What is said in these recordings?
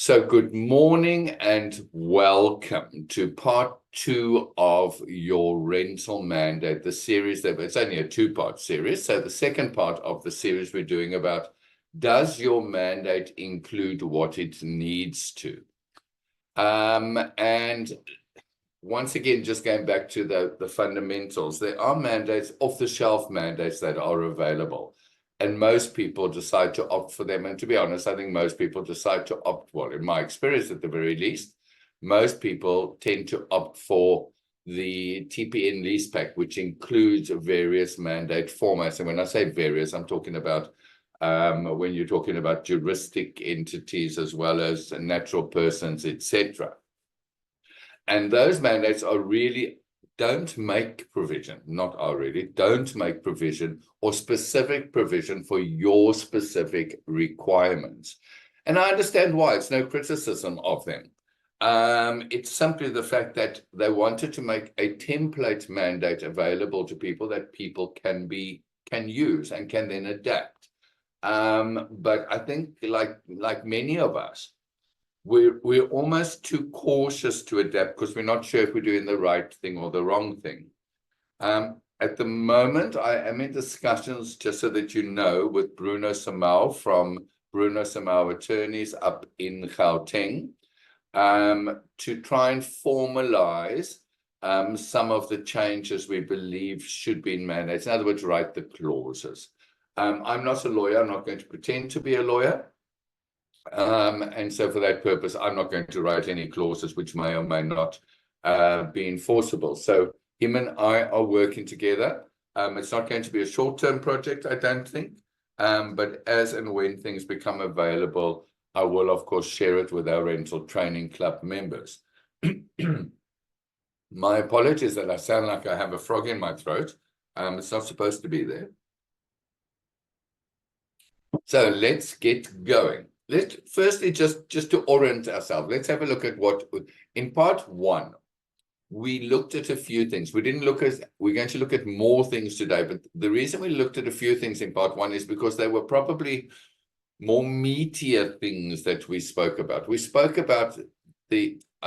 So good morning and welcome to part two of your rental mandate, the series that it's only a two-part series. So the second part of the series we're doing about, does your mandate include what it needs to? And once again, just going back to the fundamentals, there are mandates, off-the-shelf mandates that are available. And most people decide to opt for them. And to be honest, I think most people decide to opt, well, in my experience at the very least, most people tend to opt for the TPN lease pack, which includes various mandate formats. And when I say various, I'm talking about when you're talking about juristic entities as well as natural persons, etc. And those mandates are really don't make provision, don't make provision or specific provision for your specific requirements. And I understand why. It's no criticism of them. It's simply the fact that they wanted to make a template mandate available to people that people can use and can then adapt. But I think like many of us, we're almost too cautious to adapt because we're not sure if we're doing the right thing or the wrong thing. At the moment, I am in discussions, just so that you know, with Bruno Samau from Bruno Samau Attorneys up in Gauteng, to try and formalize some of the changes we believe should be in mandates. In other words, write the clauses. I'm not a lawyer. I'm not going to pretend to be a lawyer. And so for that purpose, I'm not going to write any clauses which may or may not be enforceable. So him and I are working together. It's not going to be a short-term project, I don't think. But as and when things become available, I will, of course, share it with our rental training club members. My apologies that I sound like I have a frog in my throat. It's not supposed to be there. So let's get going. Let's firstly, just to orient ourselves, let's have a look at what, in part one, we looked at a few things. We're going to look at more things today, but the reason we looked at a few things in part one is because they were probably more meatier things that we spoke about. We spoke about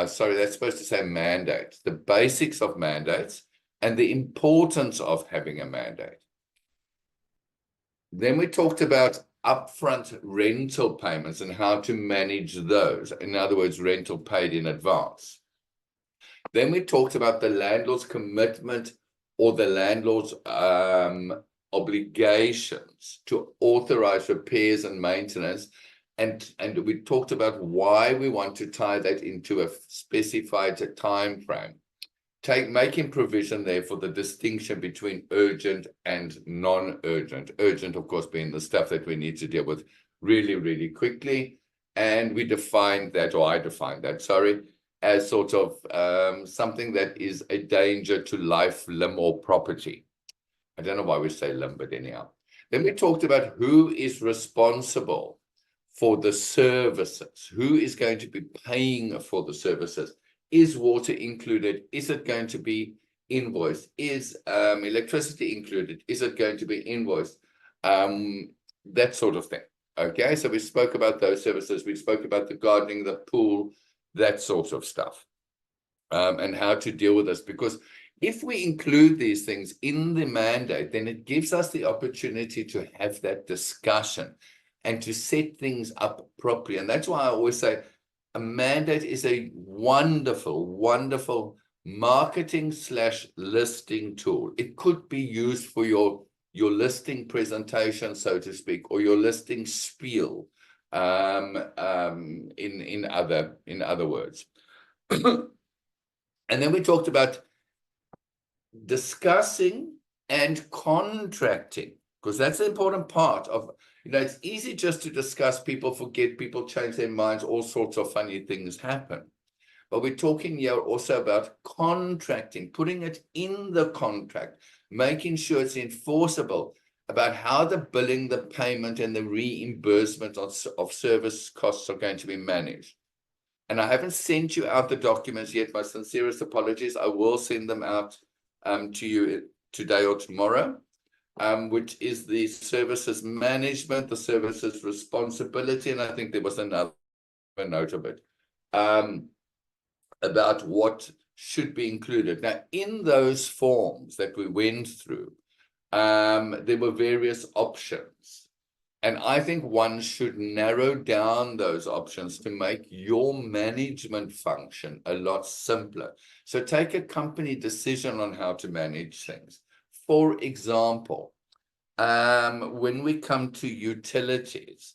sorry, that's supposed to say mandate, the basics of mandates and the importance of having a mandate. Then we talked about upfront rental payments and how to manage those. In other words, rental paid in advance. Then we talked about the landlord's commitment or the landlord's obligations to authorize repairs and maintenance. And we talked about why we want to tie that into a specified time frame. Making provision there for the distinction between urgent and non-urgent. Urgent, of course, being the stuff that we need to deal with really, really quickly. And we defined that, or I defined that, sorry, as sort of something that is a danger to life, limb, or property. I don't know why we say limb, but anyhow. Then we talked about who is responsible for the services, who is going to be paying for the services. Is water included? Is it going to be invoiced? Is electricity included? Is it going to be invoiced? That sort of thing. Okay, so we spoke about those services. We spoke about the gardening, the pool, that sort of stuff, and how to deal with this. Because if we include these things in the mandate, then it gives us the opportunity to have that discussion and to set things up properly. And that's why I always say, a mandate is a wonderful, wonderful marketing/listing tool. It could be used for your listing presentation, so to speak, or your listing spiel, in other words. And then we talked about discussing and contracting, because that's the important part of, it's easy just to discuss, people forget, people change their minds, all sorts of funny things happen. But we're talking here also about contracting, putting it in the contract, making sure it's enforceable, about how the billing, the payment, and the reimbursement of service costs are going to be managed. And I haven't sent you out the documents yet. My sincerest apologies. I will send them out to you today or tomorrow. Which is the services management, the services responsibility, and I think there was another a note of it, about what should be included. Now, in those forms that we went through, there were various options. And I think one should narrow down those options to make your management function a lot simpler. So take a company decision on how to manage things. For example, when we come to utilities,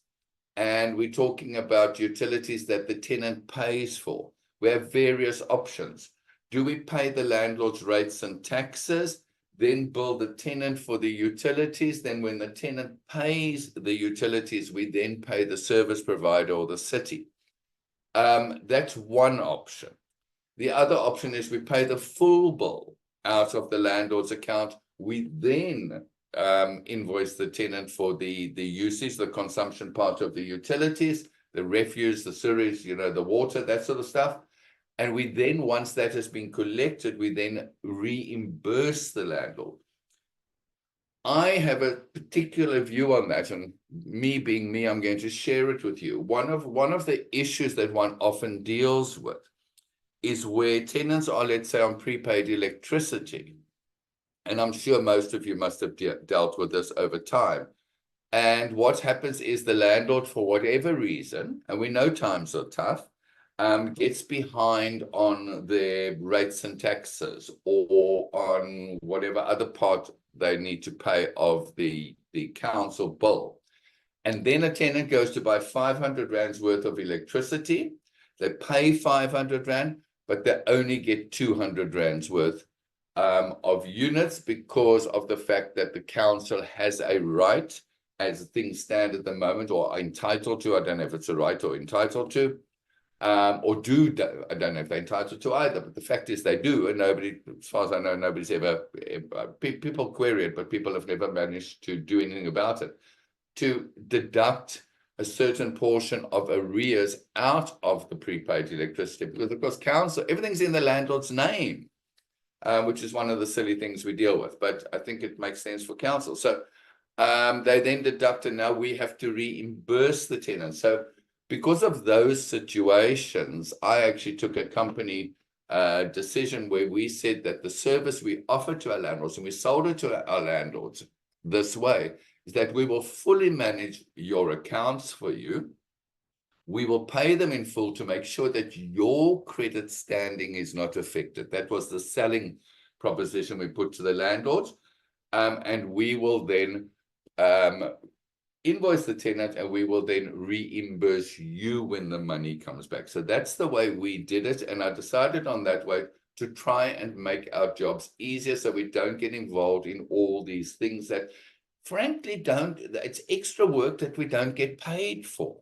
and we're talking about utilities that the tenant pays for, we have various options. Do we pay the landlord's rates and taxes, then bill the tenant for the utilities? Then when the tenant pays the utilities, we then pay the service provider or the city. That's one option. The other option is we pay the full bill out of the landlord's account. We then invoice the tenant for the usage, the consumption part of the utilities, the refuse, the sewage, the water, that sort of stuff. And we then, once that has been collected, we then reimburse the landlord. I have a particular view on that, and me being me, I'm going to share it with you. One of the issues that one often deals with is where tenants are, let's say, on prepaid electricity. And I'm sure most of you must have dealt with this over time. And what happens is the landlord, for whatever reason, and we know times are tough, gets behind on their rates and taxes or on whatever other part they need to pay of the council bill. And then a tenant goes to buy 500 rands worth of electricity. They pay 500 rand, but they only get 200 rands worth of units because of the fact that the council has a right, as things stand at the moment, or are entitled to, I don't know if it's a right or entitled to, I don't know if they're entitled to either, but the fact is they do, and nobody, as far as I know, nobody's ever, people query it, but people have never managed to do anything about it, to deduct a certain portion of arrears out of the prepaid electricity, because of course council, everything's in the landlord's name, which is one of the silly things we deal with, but I think it makes sense for council. So they then deduct, and now we have to reimburse the tenant. So because of those situations, I actually took a company decision where we said that the service we offer to our landlords, and we sold it to our landlords this way, is that we will fully manage your accounts for you. We will pay them in full to make sure that your credit standing is not affected. That was the selling proposition we put to the landlords. And we will then invoice the tenant, and we will then reimburse you when the money comes back. So that's the way we did it. And I decided on that way to try and make our jobs easier, so we don't get involved in all these things that frankly it's extra work that we don't get paid for.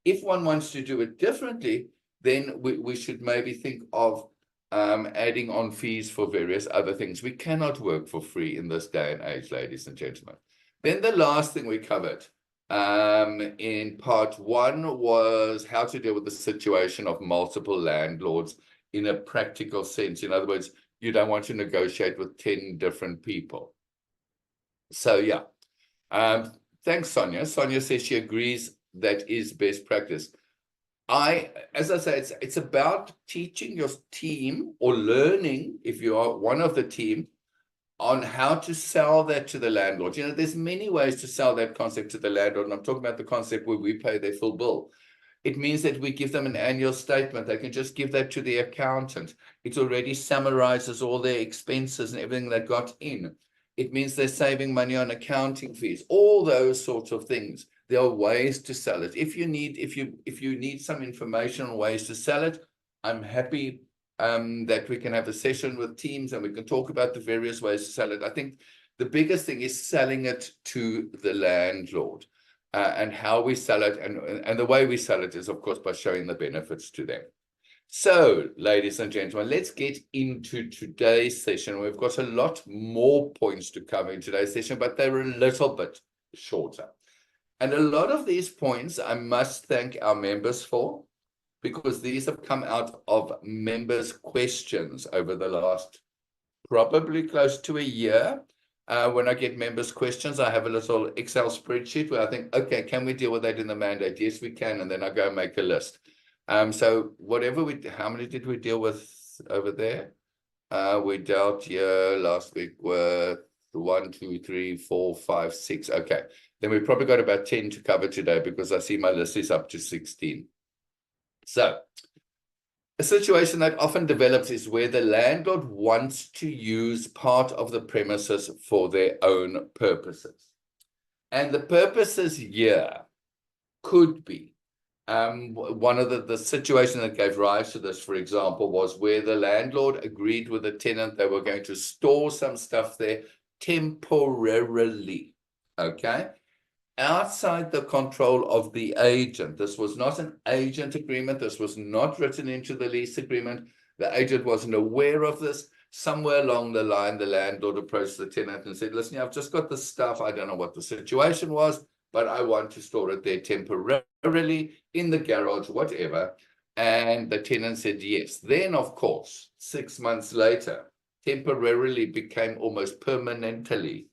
If one wants to do it differently, then we should maybe think of adding on fees for various other things. We cannot work for free in this day and age, ladies and gentlemen. Then the last thing we covered in part one was how to deal with the situation of multiple landlords in a practical sense. In other words, you don't want to negotiate with 10 different people. So yeah, thanks, Sonia. Sonia says she agrees that is best practice. As I say, it's about teaching your team, or learning, if you are one of the team, on how to sell that to the landlord. There's many ways to sell that concept to the landlord, and I'm talking about the concept where we pay their full bill. It means that we give them an annual statement. They can just give that to the accountant. It already summarizes all their expenses and everything they got in. It means they're saving money on accounting fees, all those sorts of things. There are ways to sell it. If you need some information on ways to sell it, I'm happy that we can have a session with teams and we can talk about the various ways to sell it. I think the biggest thing is selling it to the landlord, and how we sell it. And the way we sell it is, of course, by showing the benefits to them. So, ladies and gentlemen, let's get into today's session. We've got a lot more points to cover in today's session, but they're a little bit shorter. And a lot of these points I must thank our members for, because these have come out of members' questions over the last probably close to a year. When I get members' questions, I have a little Excel spreadsheet where I think, okay, can we deal with that in the mandate? Yes, we can. And then I go and make a list. So whatever how many did we deal with over there? We dealt here last week with 1, 2, 3, 4, 5, 6. Okay. Then we probably got about 10 to cover today because I see my list is up to 16. So a situation that often develops is where the landlord wants to use part of the premises for their own purposes. And the purposes here could be, one of the situation that gave rise to this, for example, was where the landlord agreed with the tenant they were going to store some stuff there temporarily, okay? Outside the control of the agent. This was not an agent agreement. This was not written into the lease agreement. The agent wasn't aware of this. Somewhere along the line, the landlord approached the tenant and said, listen, I've just got this stuff. I don't know what the situation was, but I want to store it there temporarily in the garage, whatever. And the tenant said yes. Then, of course, 6 months later, temporarily became almost permanently.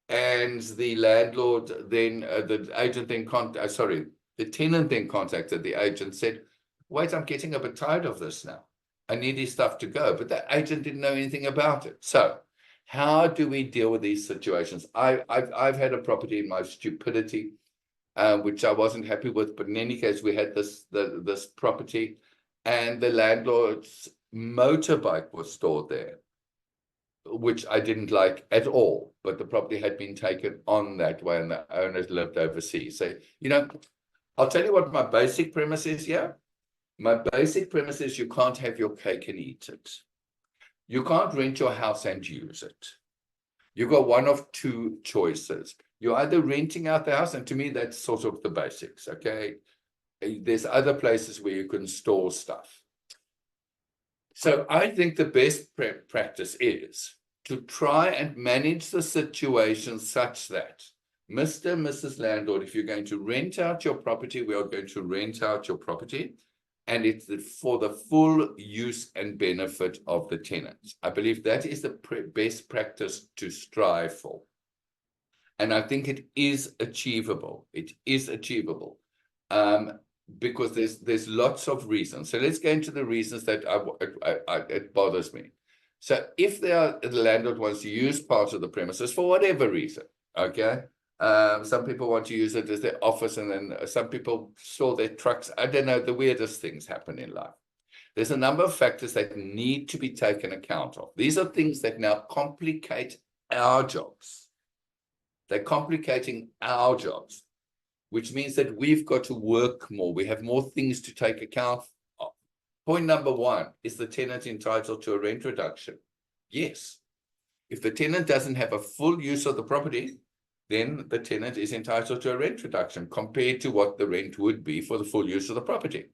And the landlord then, the agent then, the tenant then contacted the agent, said, wait, I'm getting a bit tired of this now. I need his stuff to go. But the agent didn't know anything about it. So how do we deal with these situations? I've had a property in my stupidity, which I wasn't happy with. But in any case, we had this property and the landlord's motorbike was stored there, which I didn't like at all, but the property had been taken on that way and the owners lived overseas. So, I'll tell you what my basic premise is here. My basic premise is you can't have your cake and eat it. You can't rent your house and use it. You've got one of two choices. You're either renting out the house, and to me, that's sort of the basics, okay? There's other places where you can store stuff. So I think the best practice is to try and manage the situation such that Mr. and Mrs. Landlord, if you're going to rent out your property, we are going to rent out your property, and it's for the full use and benefit of the tenants. I believe that is the best practice to strive for. And I think it is achievable. It is achievable. Because there's lots of reasons. So let's go into the reasons that it bothers me. So if the landlord wants to use part of the premises for whatever reason, okay? Some people want to use it as their office, and then some people store their trucks. I don't know, the weirdest things happen in life. There's a number of factors that need to be taken account of. These are things that now complicate our jobs. They're complicating our jobs, which means that we've got to work more. We have more things to take account of. Point number one, is the tenant entitled to a rent reduction? Yes. If the tenant doesn't have a full use of the property, then the tenant is entitled to a rent reduction compared to what the rent would be for the full use of the property.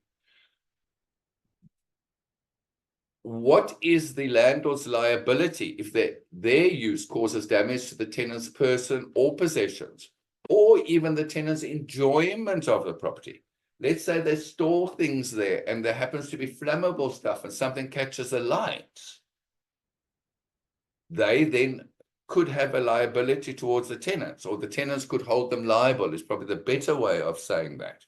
What is the landlord's liability if their use causes damage to the tenant's person or possessions, or even the tenant's enjoyment of the property? Let's say they store things there and there happens to be flammable stuff and something catches alight. They then could have a liability towards the tenants, or the tenants could hold them liable, is probably the better way of saying that.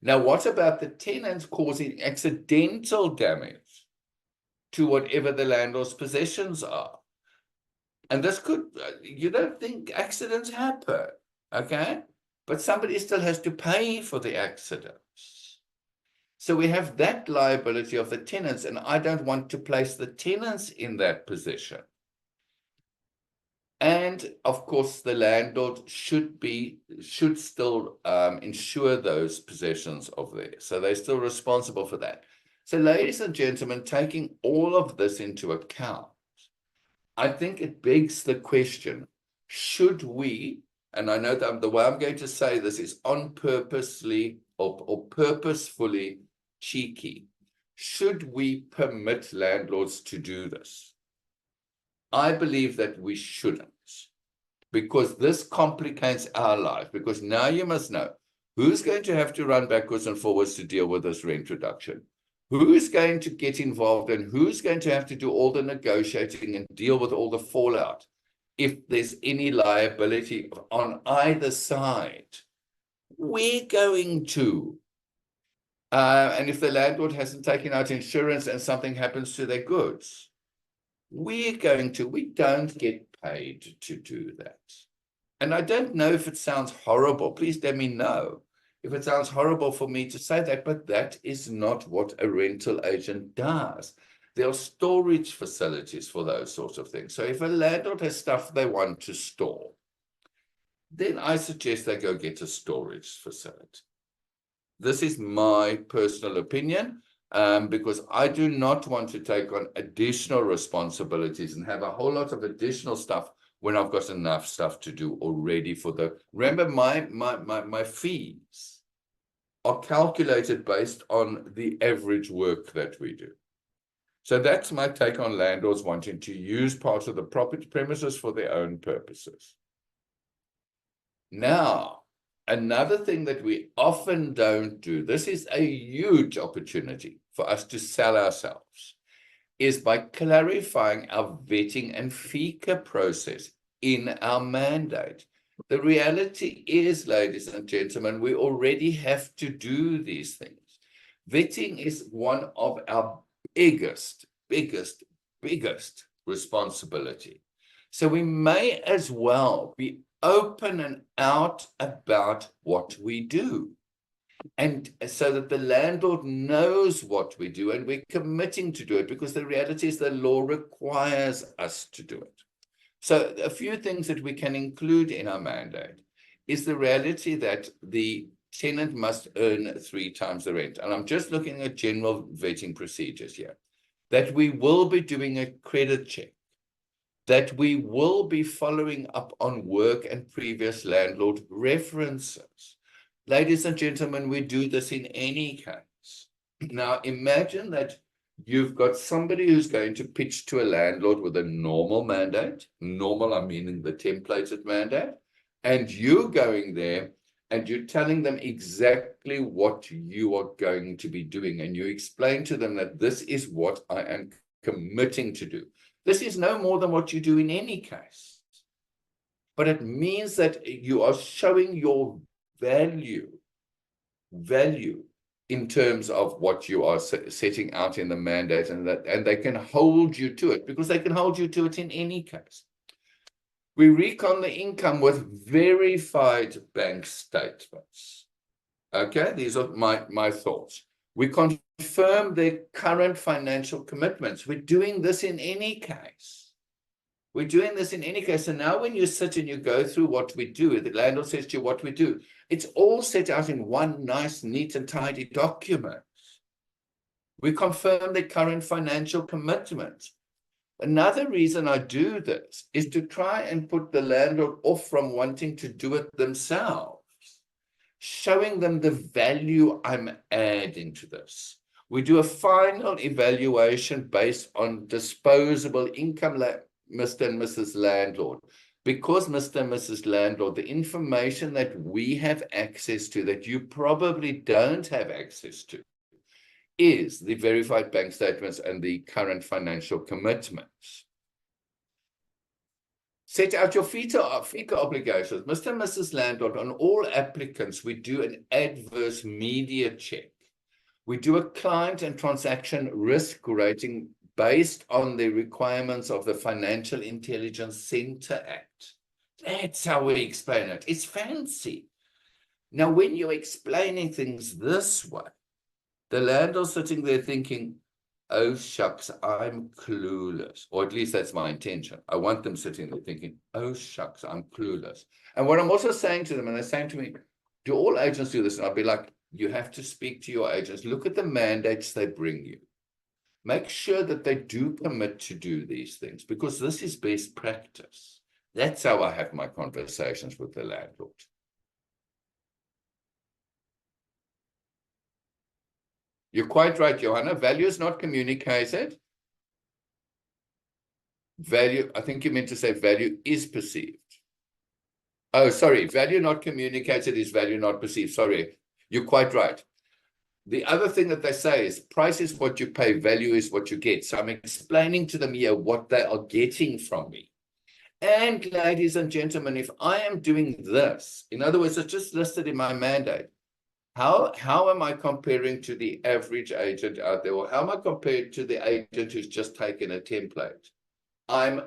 Now, what about the tenants causing accidental damage to whatever the landlord's possessions are? And this could, you don't think accidents happen, okay? But somebody still has to pay for the accidents. So we have that liability of the tenants, and I don't want to place the tenants in that position. And of course, the landlord should still insure those possessions of theirs. So they're still responsible for that. So ladies and gentlemen, taking all of this into account, I think it begs the question, should we, and I know that the way I'm going to say this is on purposely or purposefully cheeky, should we permit landlords to do this? I believe that we shouldn't, because this complicates our life, because now you must know who's going to have to run backwards and forwards to deal with this rent reduction. Who's going to get involved and who's going to have to do all the negotiating and deal with all the fallout? if there's any liability on either side, we're going to. And if the landlord hasn't taken out insurance and something happens to their goods, we're going to. We don't get paid to do that. And I don't know if it sounds horrible. Please let me know if it sounds horrible for me to say that, but that is not what a rental agent does. There are storage facilities for those sorts of things. So if a landlord has stuff they want to store, then I suggest they go get a storage facility. This is my personal opinion, because I do not want to take on additional responsibilities and have a whole lot of additional stuff when I've got enough stuff to do already for the. Remember, my fees are calculated based on the average work that we do. So that's my take on landlords wanting to use part of the property premises for their own purposes. Now, another thing that we often don't do, this is a huge opportunity for us to sell ourselves, is by clarifying our vetting and FICA process in our mandate. The reality is, ladies and gentlemen, we already have to do these things. Vetting is one of our biggest responsibility. So we may as well be open and out about what we do. And so that the landlord knows what we do and we're committing to do it, because the reality is the law requires us to do it. So a few things that we can include in our mandate is the reality that the tenant must earn 3 times the rent. And I'm just looking at general vetting procedures here. That we will be doing a credit check, that we will be following up on work and previous landlord references. Ladies and gentlemen, we do this in any case. Now, imagine that you've got somebody who's going to pitch to a landlord with a normal mandate. Normal, I'm meaning the templated mandate. And you're going there and you're telling them exactly what you are going to be doing. And you explain to them that this is what I am committing to do. This is no more than what you do in any case. But it means that you are showing your value in terms of what you are setting out in the mandate, and they can hold you to it, because they can hold you to it in any case. We recon the income with verified bank statements. Okay, these are my thoughts. We confirm their current financial commitments. We're doing this in any case. We're doing this in any case. And now when you sit and you go through what we do, the landlord says to you what we do, it's all set out in one nice, neat and tidy document. We confirm their current financial commitments. Another reason I do this is to try and put the landlord off from wanting to do it themselves, showing them the value I'm adding to this. We do a final evaluation based on disposable income, Mr. and Mrs. Landlord. Because Mr. and Mrs. Landlord, the information that we have access to that you probably don't have access to is the verified bank statements and the current financial commitments. Set out your FICA obligations. Mr. and Mrs. Landlord, on all applicants, we do an adverse media check. We do a client and transaction risk rating based on the requirements of the Financial Intelligence Center Act. That's how we explain it. It's fancy. Now, when you're explaining things this way, the landlord's sitting there thinking, oh, shucks, I'm clueless. Or at least that's my intention. I want them sitting there thinking, oh, shucks, I'm clueless. And what I'm also saying to them, and they're saying to me, do all agents do this? And I'll be like, you have to speak to your agents. Look at the mandates they bring you. Make sure that they do commit to do these things, because this is best practice. That's how I have my conversations with the landlord. You're quite right, Johanna. Value is not communicated. Value, I think you meant to say value is perceived. Oh, sorry. Value not communicated is value not perceived. Sorry. You're quite right. The other thing that they say is price is what you pay, value is what you get. So I'm explaining to them here what they are getting from me. And ladies and gentlemen, if I am doing this, in other words, it's just listed in my mandate, how am I comparing to the average agent out there? Or how am I compared to the agent who's just taken a template?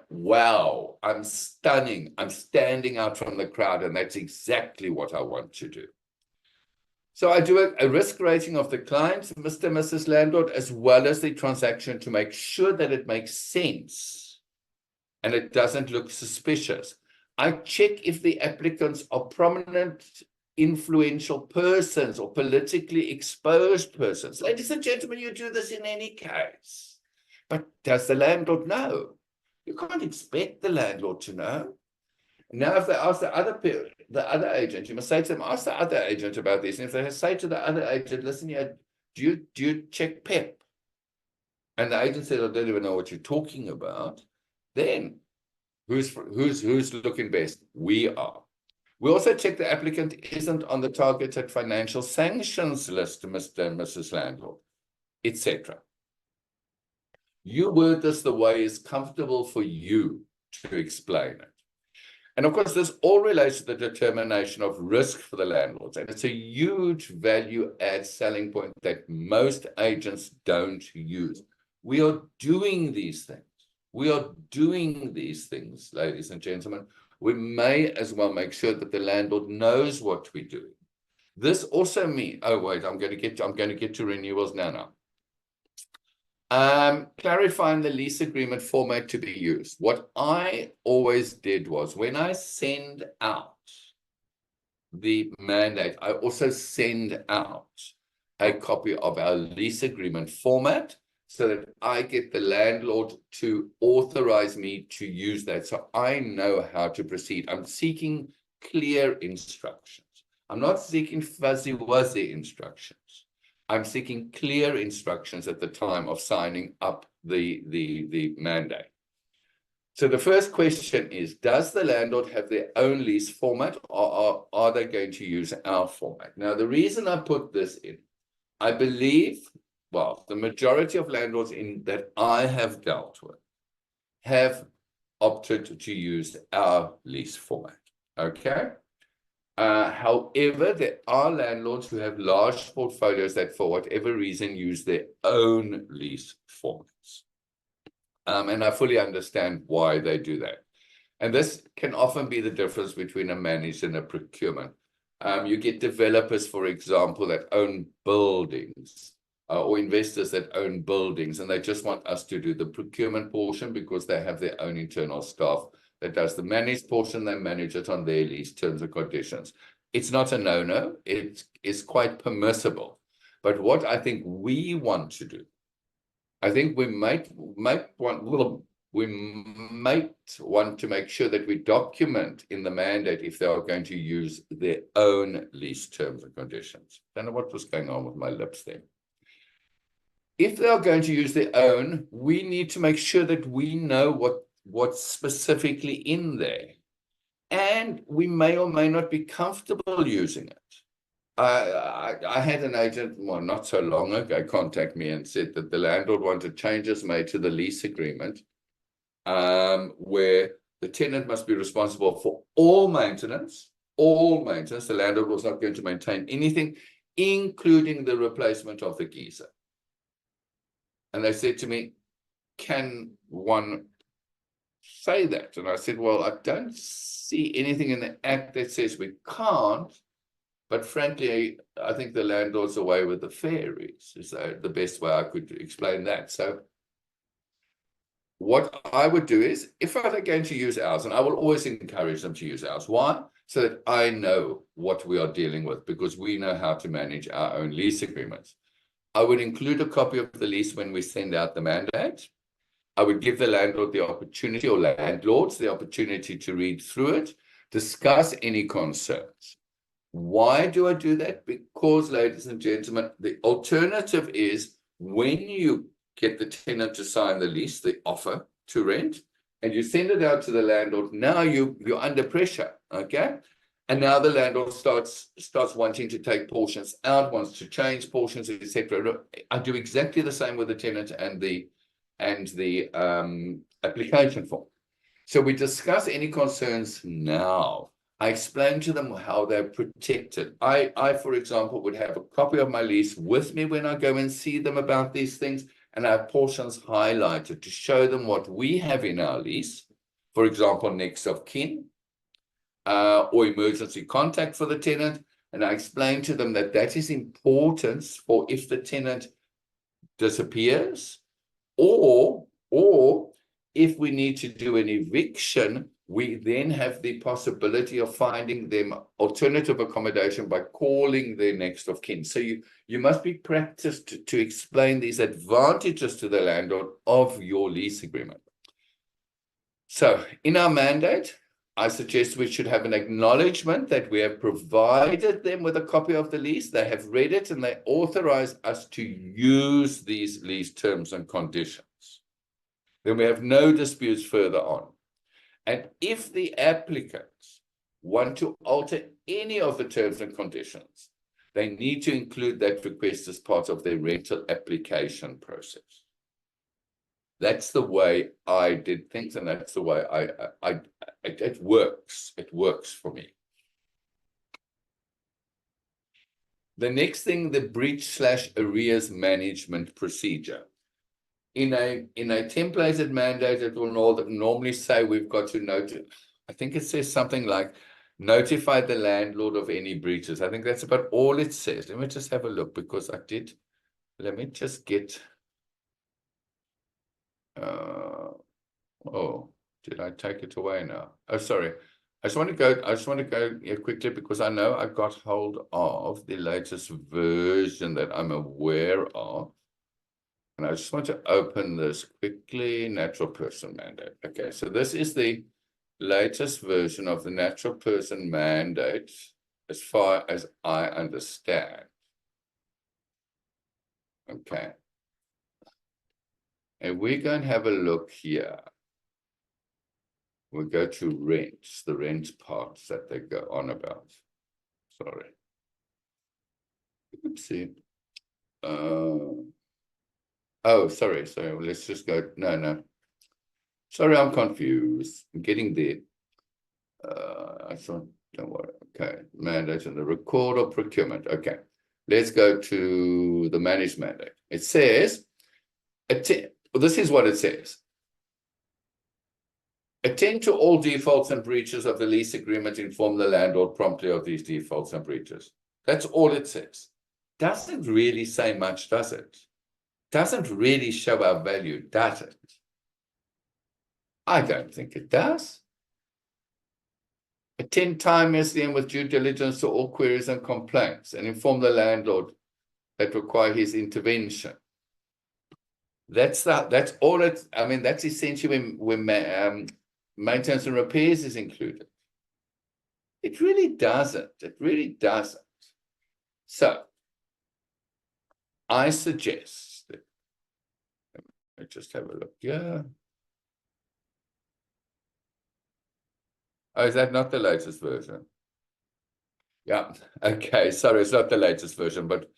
Wow, I'm stunning. I'm standing out from the crowd, and that's exactly what I want to do. So I do a risk rating of the client, Mr. and Mrs. Landlord, as well as the transaction to make sure that it makes sense and it doesn't look suspicious. I check if the applicants are prominent, influential persons or politically exposed persons. Ladies and gentlemen, you do this in any case. But does the landlord know? You can't expect the landlord to know. Now, if they ask the other agent, you must say to them, ask the other agent about this. And if they say to the other agent, listen here, do you check PEP? And the agent says, I don't even know what you're talking about. Then who's looking best? We are. We also check the applicant isn't on the targeted financial sanctions list, Mr. and Mrs. Landlord, etc. You word this the way is comfortable for you to explain it. And of course, this all relates to the determination of risk for the landlords. And it's a huge value add selling point that most agents don't use. We are doing these things. We are doing these things, ladies and gentlemen. We may as well make sure that the landlord knows what we're doing. This also means, oh wait, I'm going to get to renewals now. Clarifying the lease agreement format to be used. What I always did was when I send out the mandate, I also send out a copy of our lease agreement format so that I get the landlord to authorize me to use that. So I know how to proceed. I'm seeking clear instructions. I'm not seeking fuzzy-wuzzy instructions. I'm seeking clear instructions at the time of signing up the mandate. So the first question is, does the landlord have their own lease format, or are they going to use our format? Now, the reason I put this in, I believe, well, the majority of landlords that I have dealt with have opted to use our lease format, okay? However, there are landlords who have large portfolios that, for whatever reason, use their own lease formats. And I fully understand why they do that. And this can often be the difference between a managed and a procurement. You get developers, for example, that own buildings, or investors that own buildings, and they just want us to do the procurement portion because they have their own internal staff that does the managed portion. They manage it on their lease terms and conditions. It's not a no-no. It is quite permissible. But what I think we want to do, I think we might want to make sure that we document in the mandate if they are going to use their own lease terms and conditions. I don't know what was going on with my lips there. If they are going to use their own, we need to make sure that we know what's specifically in there. And we may or may not be comfortable using it. I had an agent, well, not so long ago, contact me and said that the landlord wanted changes made to the lease agreement, where the tenant must be responsible for all maintenance. The landlord was not going to maintain anything, including the replacement of the geyser. And they said to me, can one say that? And I said, well, I don't see anything in the act that says we can't, but frankly, I think the landlord's away with the fairies is the best way I could explain that. So what I would do is, if they're going to use ours, and I will always encourage them to use ours. Why? So that I know what we are dealing with, because we know how to manage our own lease agreements. I would include a copy of the lease when we send out the mandate. I would give the landlord the opportunity, or landlords the opportunity, to read through it, discuss any concerns. Why do I do that? Because, ladies and gentlemen, the alternative is when you get the tenant to sign the lease, the offer to rent, and you send it out to the landlord, now you're under pressure, okay? And now the landlord starts wanting to take portions out, wants to change portions, etc. I do exactly the same with the tenant and the application form. So we discuss any concerns now. I explain to them how they're protected. I, for example, would have a copy of my lease with me when I go and see them about these things, and I have portions highlighted to show them what we have in our lease. For example, next of kin, or emergency contact for the tenant. And I explain to them that that is important for if the tenant disappears, or if we need to do an eviction, we then have the possibility of finding them alternative accommodation by calling their next of kin. So you must be practiced to explain these advantages to the landlord of your lease agreement. So in our mandate, I suggest we should have an acknowledgement that we have provided them with a copy of the lease. They have read it and they authorize us to use these lease terms and conditions. Then we have no disputes further on. And if the applicants want to alter any of the terms and conditions, they need to include that request as part of their rental application process. That's the way I did things, and that's the way it works. It works for me. The next thing, the breach/arrears management procedure. In a templated mandate, it will normally say we've got to notify. I think it says something like notify the landlord of any breaches. I think that's about all it says. Let me just have a look, because I did. Let me just get. Oh, did I take it away now? Oh, sorry. I just want to go here quickly, because I know I got hold of the latest version that I'm aware of. And I just want to open this quickly. Natural person mandate. Okay, so this is the latest version of the natural person mandate, as far as I understand. Okay. And we're going to have a look here. We'll go to rents, the rent parts that they go on about. Sorry. Oopsie. Oh, sorry. Let's just go. No. Sorry, I'm confused. I'm getting there. I thought, don't worry. Okay. Mandate and the record of procurement. Okay. Let's go to the managed mandate. It says, this is what it says. Attend to all defaults and breaches of the lease agreement. Inform the landlord promptly of these defaults and breaches. That's all it says. Doesn't really say much, does it? Doesn't really show our value, does it? I don't think it does. Attend timelessly and with due diligence to all queries and complaints, and inform the landlord that require his intervention. That's all it. I mean, that's essentially when maintenance and repairs is included. It really doesn't. It really doesn't. So I suggest that, let's just have a look. Yeah. Oh, is that not the latest version? Yeah. Okay. Sorry, it's not the latest version, but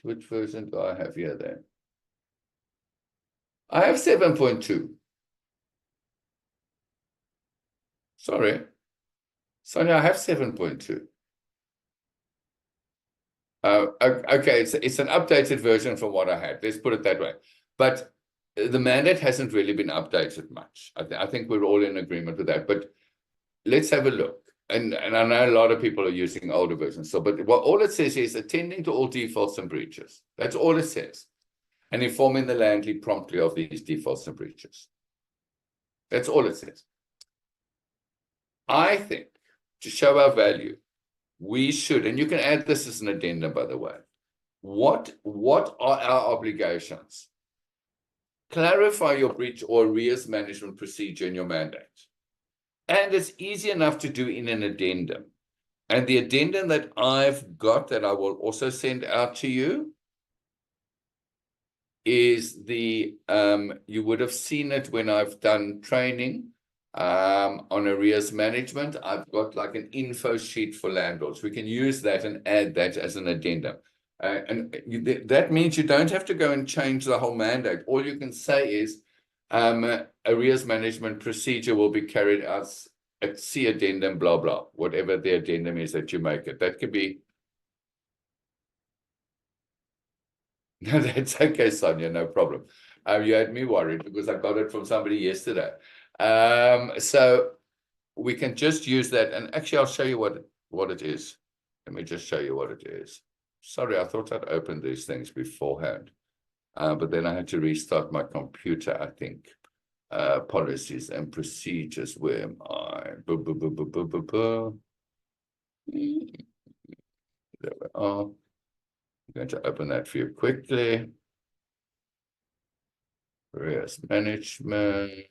which version do I have here then? I have 7.2. Sorry, Sonia, I have 7.2. Okay, it's an updated version from what I had. Let's put it that way. But the mandate hasn't really been updated much. I think we're all in agreement with that. But let's have a look. And I know a lot of people are using older versions. So, but what all it says is attending to all defaults and breaches. That's all it says. And informing the landlord promptly of these defaults and breaches. That's all it says. I think to show our value, we should, and you can add this as an addendum, by the way. What are our obligations? Clarify your breach or arrears management procedure in your mandate. And it's easy enough to do in an addendum. And the addendum that I've got that I will also send out to you is the, you would have seen it when I've done training on arrears management. I've got like an info sheet for landlords. We can use that and add that as an addendum. And that means you don't have to go and change the whole mandate. All you can say is, Arrears management procedure will be carried out at C addendum, blah, blah, whatever the addendum is that you make it. That could be. No, that's okay, Sonia, no problem. You had me worried because I got it from somebody yesterday. So we can just use that. And actually, I'll show you what it is. Let me just show you what it is. Sorry, I thought I'd opened these things beforehand. But then I had to restart my computer, I think. Policies and procedures, where am I? There we are. I'm going to open that for you quickly. Risk management.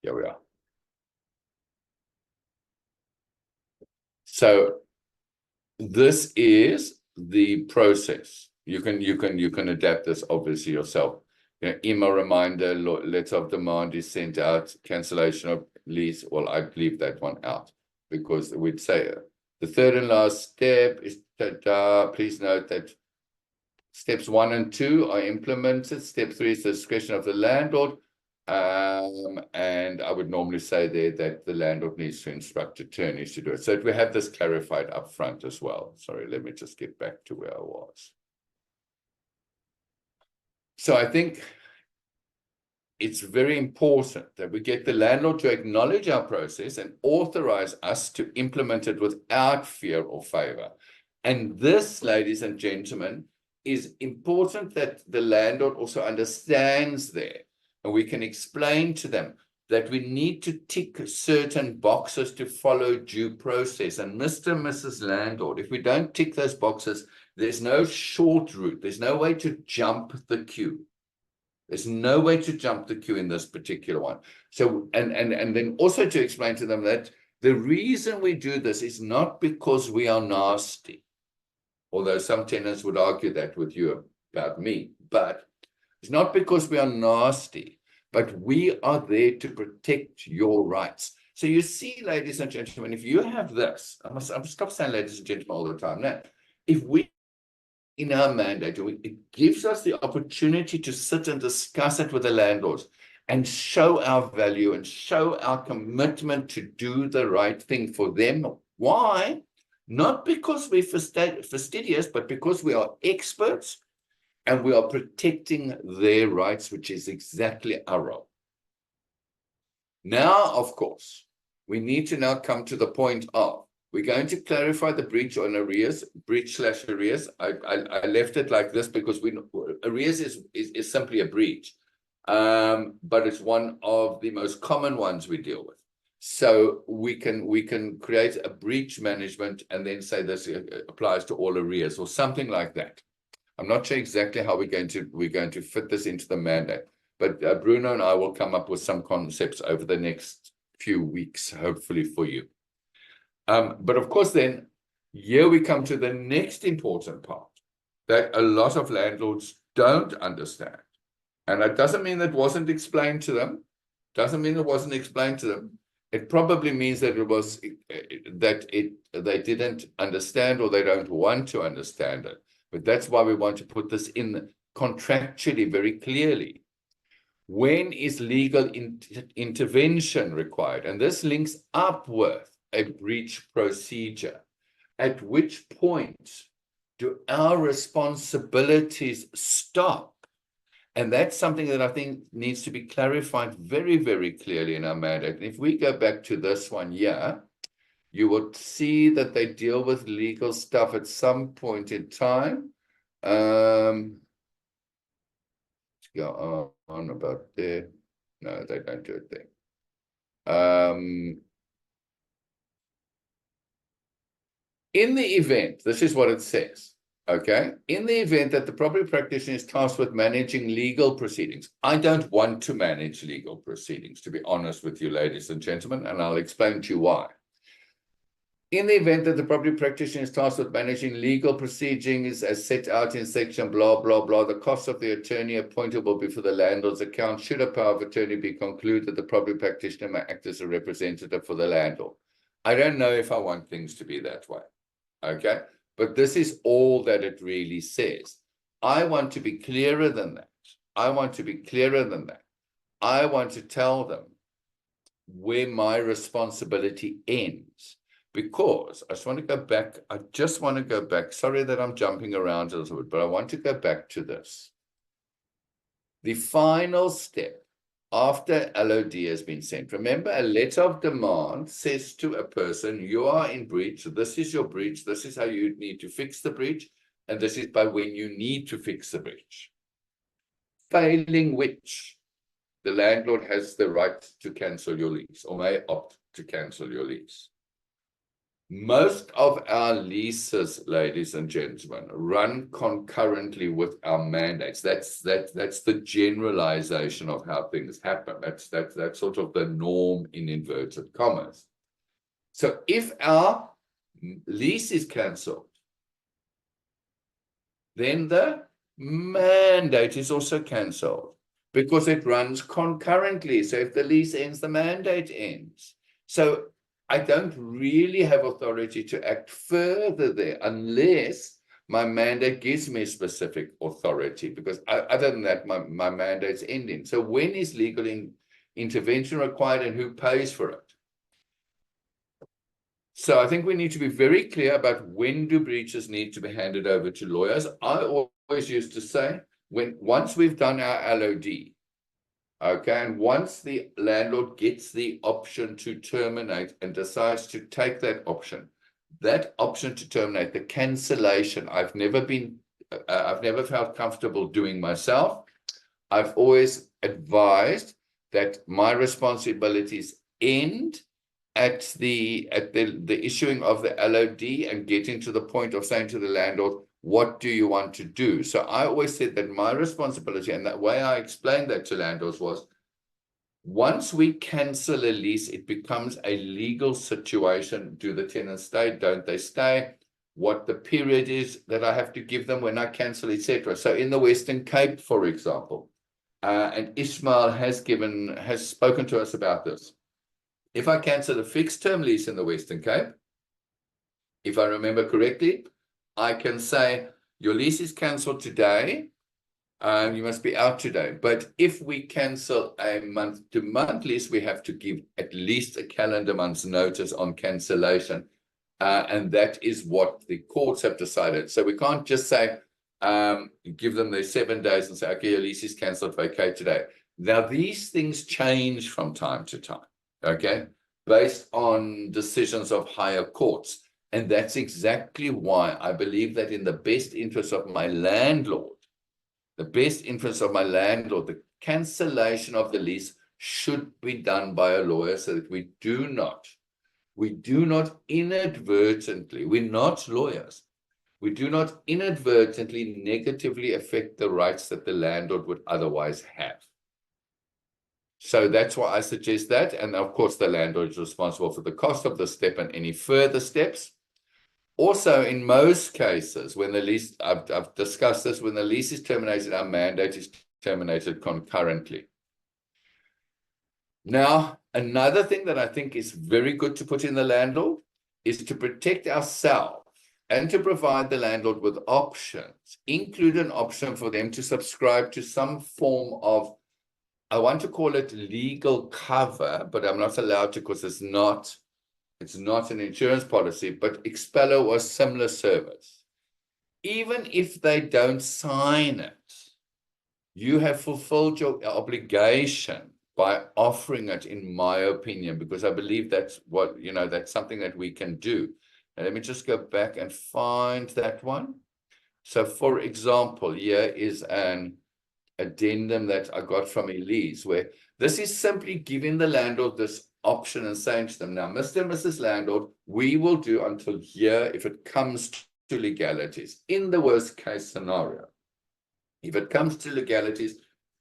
Here we are. So this is the process. You can adapt this obviously yourself. Email reminder, letter of demand is sent out, cancellation of lease. Well, I'd leave that one out because we'd say the third and last step is that please note that steps 1 and 2 are implemented. Step 3 is the discretion of the landlord. And I would normally say there that the landlord needs to instruct attorneys to do it. So we have this clarified up front as well. Sorry, let me just get back to where I was. So I think it's very important that we get the landlord to acknowledge our process and authorize us to implement it without fear or favor. And this, ladies and gentlemen, is important that the landlord also understands there. And we can explain to them that we need to tick certain boxes to follow due process. And Mr. and Mrs. Landlord, if we don't tick those boxes, there's no short route. There's no way to jump the queue. There's no way to jump the queue in this particular one. So, and then also to explain to them that the reason we do this is not because we are nasty, although some tenants would argue that with you about me, but it's not because we are nasty, but we are there to protect your rights. So you see, ladies and gentlemen, if you have this, I must stop saying ladies and gentlemen all the time now. If we, in our mandate, it gives us the opportunity to sit and discuss it with the landlords and show our value and show our commitment to do the right thing for them. Why? Not because we're fastidious, but because we are experts and we are protecting their rights, which is exactly our role. Now, of course, we need to now come to the point of, we're going to clarify the breach on arrears, breach/arrears. I left it like this because arrears is simply a breach, but it's one of the most common ones we deal with. So we can create a breach management and then say this applies to all arrears or something like that. I'm not sure exactly how we're going to fit this into the mandate, but Bruno and I will come up with some concepts over the next few weeks, hopefully for you. But of course, then here we come to the next important part that a lot of landlords don't understand, and that doesn't mean that wasn't explained to them. Doesn't mean it wasn't explained to them. It probably means that they didn't understand or they don't want to understand it. But that's why we want to put this in contractually very clearly. When is legal intervention required? And this links up with a breach procedure. At which point do our responsibilities stop? And that's something that I think needs to be clarified very, very clearly in our mandate. If we go back to this one here, you will see that they deal with legal stuff at some point in time. Go on about there. No, they don't do it there. In the event, this is what it says, okay? In the event that the property practitioner is tasked with managing legal proceedings. I don't want to manage legal proceedings, to be honest with you, ladies and gentlemen, and I'll explain to you why. In the event that the property practitioner is tasked with managing legal proceedings as set out in section blah, blah, blah, the cost of the attorney appointed will be for the landlord's account. Should a power of attorney be concluded, the property practitioner may act as a representative for the landlord. I don't know if I want things to be that way, okay? But this is all that it really says. I want to be clearer than that. I want to be clearer than that. I want to tell them where my responsibility ends. Because I just want to go back. I just want to go back. Sorry that I'm jumping around a little bit, but I want to go back to this. The final step after LOD has been sent. Remember, a letter of demand says to a person, you are in breach. This is your breach. This is how you need to fix the breach. And this is by when you need to fix the breach. Failing which, the landlord has the right to cancel your lease or may opt to cancel your lease. Most of our leases, ladies and gentlemen, run concurrently with our mandates. That's the generalization of how things happen. That's sort of the norm in inverted commas. So if our lease is cancelled, then the mandate is also cancelled because it runs concurrently. So if the lease ends, the mandate ends. So I don't really have authority to act further there unless my mandate gives me specific authority, because other than that, my mandate's ending. So when is legal intervention required and who pays for it? So I think we need to be very clear about when do breaches need to be handed over to lawyers. I always used to say, once we've done our LOD, okay, and once the landlord gets the option to terminate and decides to take that option to terminate, the cancellation, I've never felt comfortable doing myself. I've always advised that my responsibilities end at the issuing of the LOD and getting to the point of saying to the landlord, what do you want to do? So I always said that my responsibility, and that way I explained that to landlords, was once we cancel a lease, it becomes a legal situation. Do the tenants stay? Don't they stay? What the period is that I have to give them when I cancel, etc. So in the Western Cape, for example, and Ismail has spoken to us about this. If I cancel a fixed term lease in the Western Cape, if I remember correctly, I can say, your lease is cancelled today, you must be out today. But if we cancel a month-to-month lease, we have to give at least a calendar month's notice on cancellation. And that is what the courts have decided. So we can't just say, give them their 7 days and say, okay, your lease is cancelled, vacate today. Now, these things change from time to time, okay, based on decisions of higher courts. And that's exactly why I believe that in the best interest of my landlord, the cancellation of the lease should be done by a lawyer so that we do not inadvertently, we're not lawyers, we do not inadvertently negatively affect the rights that the landlord would otherwise have. So that's why I suggest that. And of course, the landlord is responsible for the cost of the step and any further steps. Also, in most cases, when the lease, I've discussed this, when the lease is terminated, our mandate is terminated concurrently. Now, another thing that I think is very good to put in the landlord is to protect ourselves and to provide the landlord with options. Include an option for them to subscribe to some form of, I want to call it legal cover, but I'm not allowed to because it's not an insurance policy, but Expello or a similar service. Even if they don't sign it, you have fulfilled your obligation by offering it, in my opinion, because I believe that's what, that's something that we can do. Now, let me just go back and find that one. So, for example, here is an addendum that I got from Elise, where this is simply giving the landlord this option and saying to them, now, Mr. and Mrs. Landlord, we will do until here if it comes to legalities. In the worst case scenario, if it comes to legalities,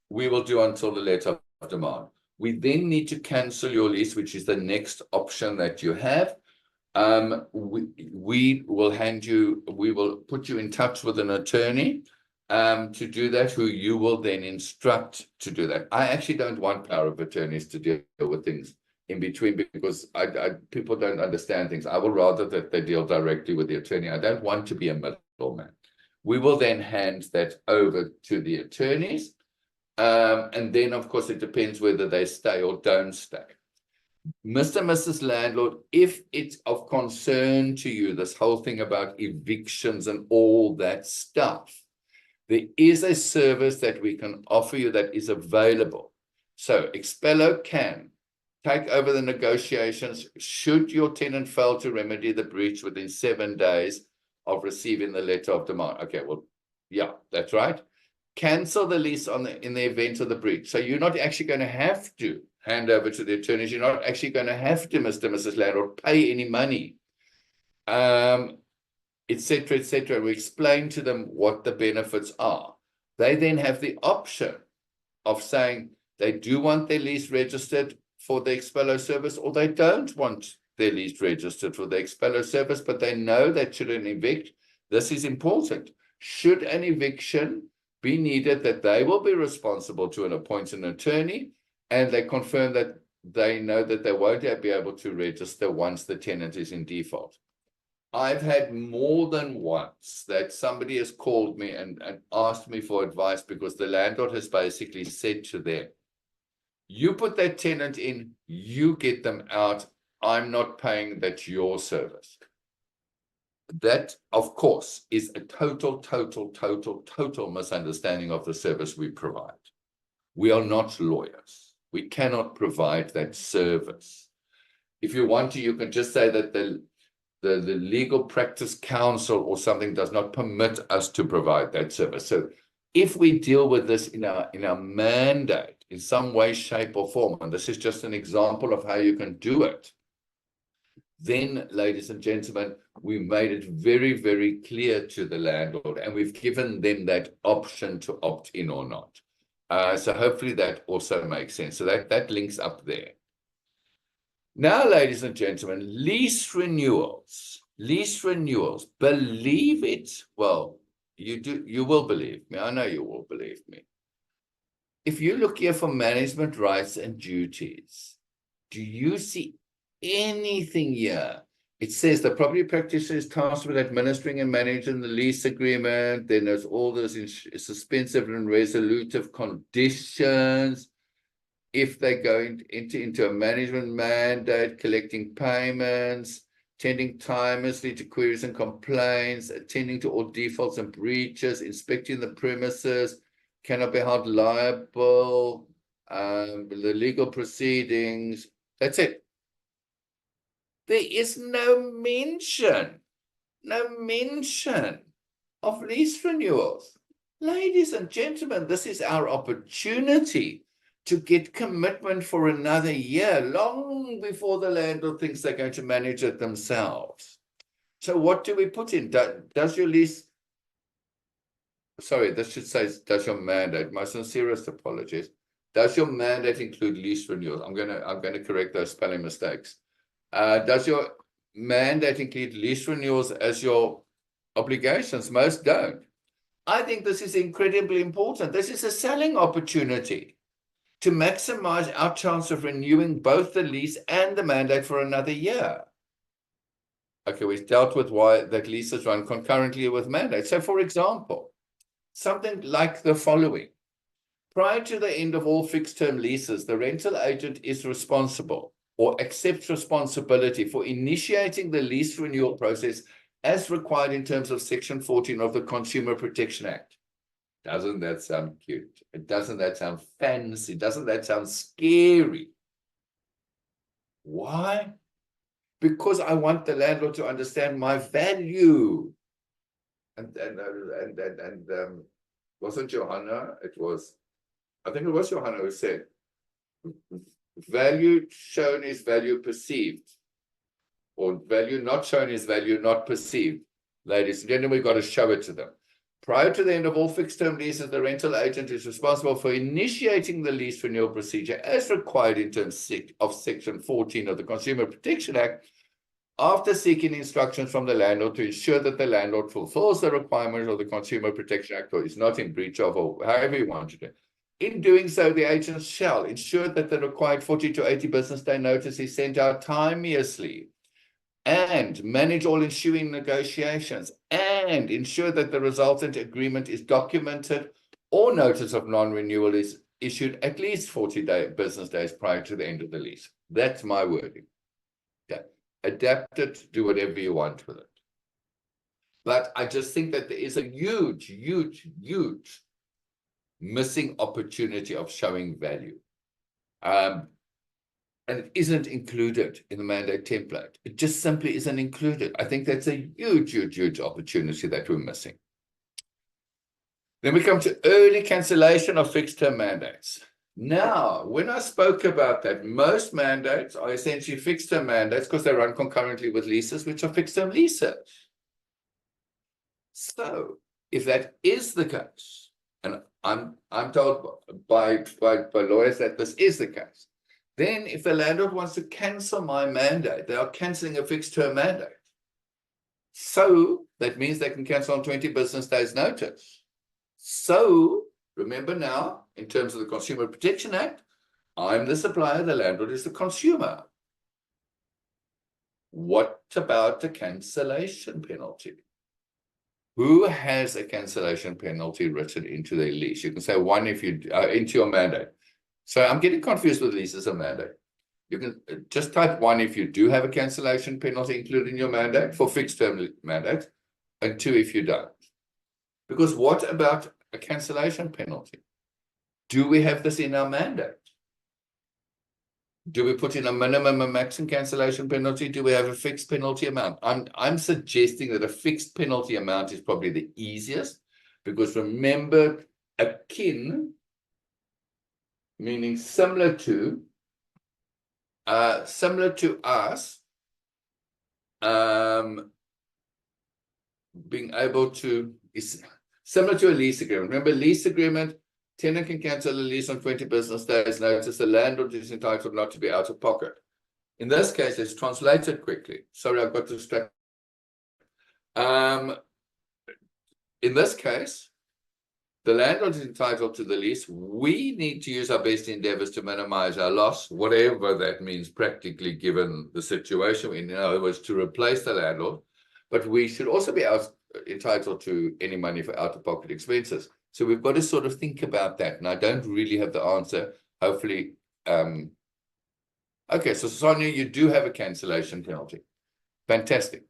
we will do until the letter of demand. We then need to cancel your lease, which is the next option that you have. We will put you in touch with an attorney to do that, who you will then instruct to do that. I actually don't want power of attorneys to deal with things in between, because people don't understand things. I would rather that they deal directly with the attorney. I don't want to be a middleman. We will then hand that over to the attorneys. And then, of course, it depends whether they stay or don't stay. Mr. and Mrs. Landlord, if it's of concern to you, this whole thing about evictions and all that stuff, there is a service that we can offer you that is available. So Expello can take over the negotiations should your tenant fail to remedy the breach within 7 days of receiving the letter of demand. Okay, well, yeah, that's right. Cancel the lease in the event of the breach. So you're not actually going to have to hand over to the attorneys. You're not actually going to have to, Mr. and Mrs. Landlord, pay any money, etc., etc. We explain to them what the benefits are. They then have the option of saying they do want their lease registered for the Expello service, or they don't want their lease registered for the Expello service, but they know that should an evict, this is important. Should an eviction be needed, that they will be responsible to appoint an attorney, and they confirm that they know that they won't be able to register once the tenant is in default. I've had more than once that somebody has called me and asked me for advice because the landlord has basically said to them, you put that tenant in, you get them out, I'm not paying, that's your service. That, of course, is a total misunderstanding of the service we provide. We are not lawyers. We cannot provide that service. If you want to, you can just say that the Legal Practice Council or something does not permit us to provide that service. So if we deal with this in our mandate in some way, shape, or form, and this is just an example of how you can do it, then, ladies and gentlemen, we made it very, very clear to the landlord, and we've given them that option to opt in or not. So hopefully that also makes sense. So that links up there. Now, ladies and gentlemen, lease renewals, believe it. Well, you will believe me. I know you will believe me. If you look here for management rights and duties, do you see anything here? It says the property practitioner is tasked with administering and managing the lease agreement. Then there's all those suspensive and resolutive conditions. If they go into a management mandate, collecting payments, attending timelessly to queries and complaints, attending to all defaults and breaches, inspecting the premises, cannot be held liable, the legal proceedings. That's it. There is no mention of lease renewals. Ladies and gentlemen, this is our opportunity to get commitment for another year, long before the landlord thinks they're going to manage it themselves. So what do we put in? Does your lease, sorry, this should say, does your mandate, my sincerest apologies, does your mandate include lease renewals? I'm going to correct those spelling mistakes. Does your mandate include lease renewals as your obligations? Most don't. I think this is incredibly important. This is a selling opportunity to maximize our chance of renewing both the lease and the mandate for another year. Okay, we've dealt with why that leases run concurrently with mandate. So, for example, something like the following. Prior to the end of all fixed-term leases, the rental agent is responsible or accepts responsibility for initiating the lease renewal process as required in terms of Section 14 of the Consumer Protection Act. Doesn't that sound cute? Doesn't that sound fancy? Doesn't that sound scary? Why? Because I want the landlord to understand my value. And wasn't Johanna? I think it was Johanna who said, value shown is value perceived, or value not shown is value not perceived. Ladies and gentlemen, we've got to show it to them. Prior to the end of all fixed-term leases, the rental agent is responsible for initiating the lease renewal procedure as required in terms of Section 14 of the Consumer Protection Act, after seeking instructions from the landlord to ensure that the landlord fulfills the requirements of the Consumer Protection Act or is not in breach of, or however you want to do. In doing so, the agent shall ensure that the required 40 to 80 business day notice is sent out timeously and manage all ensuing negotiations and and ensure that the resultant agreement is documented or notice of non-renewal is issued at least 40 business days prior to the end of the lease. That's my wording. Okay. Adapt it, do whatever you want with it. But I just think that there is a huge, huge, huge missing opportunity of showing value. And it isn't included in the mandate template. It just simply isn't included. I think that's a huge, huge, huge opportunity that we're missing. Then we come to early cancellation of fixed-term mandates. Now, when I spoke about that, most mandates are essentially fixed-term mandates because they run concurrently with leases, which are fixed-term leases. So, if that is the case, and I'm told by lawyers that this is the case, then if the landlord wants to cancel my mandate, they are cancelling a fixed-term mandate. So that means they can cancel on 20 business days' notice. So remember now, in terms of the Consumer Protection Act, I'm the supplier, the landlord is the consumer. What about the cancellation penalty? Who has a cancellation penalty written into their lease? You can say one if you into your mandate. So I'm getting confused with leases and mandate. You can just type one if you do have a cancellation penalty included in your mandate for fixed term mandate, and two if you don't. Because what about a cancellation penalty? Do we have this in our mandate? Do we put in a minimum and maximum cancellation penalty? Do we have a fixed penalty amount? I'm suggesting that a fixed penalty amount is probably the easiest, because remember, akin, meaning similar to us being able to, is similar to a lease agreement. Remember, lease agreement, tenant can cancel a lease on 20 business days notice. The landlord is entitled not to be out of pocket. In this case, it's translated quickly. Sorry, I've got distracted. In this case, the landlord is entitled to the lease. We need to use our best endeavors to minimize our loss, whatever that means practically given the situation. In other words, to replace the landlord. But we should also be entitled to any money for out-of-pocket expenses. So we've got to sort of think about that. And I don't really have the answer. Hopefully. Okay, so Sonia, you do have a cancellation penalty. Fantastic.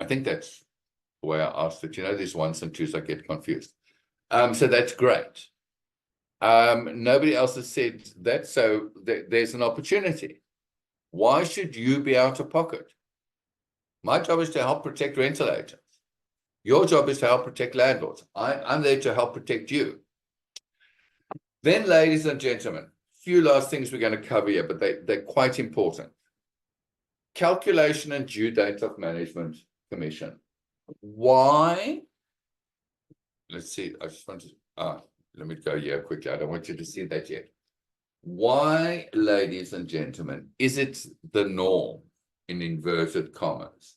I think that's the way I asked it. You know, there's ones and twos, I get confused. So that's great. Nobody else has said that, so there's an opportunity. Why should you be out of pocket? My job is to help protect rental agents. Your job is to help protect landlords. I'm there to help protect you. Then, ladies and gentlemen, few last things we're going to cover here, but they're quite important. Calculation and due date of management commission. Why? Let's see. I just want to, let me go here quickly. I don't want you to see that yet. Why, ladies and gentlemen, is it the norm, in inverted commas,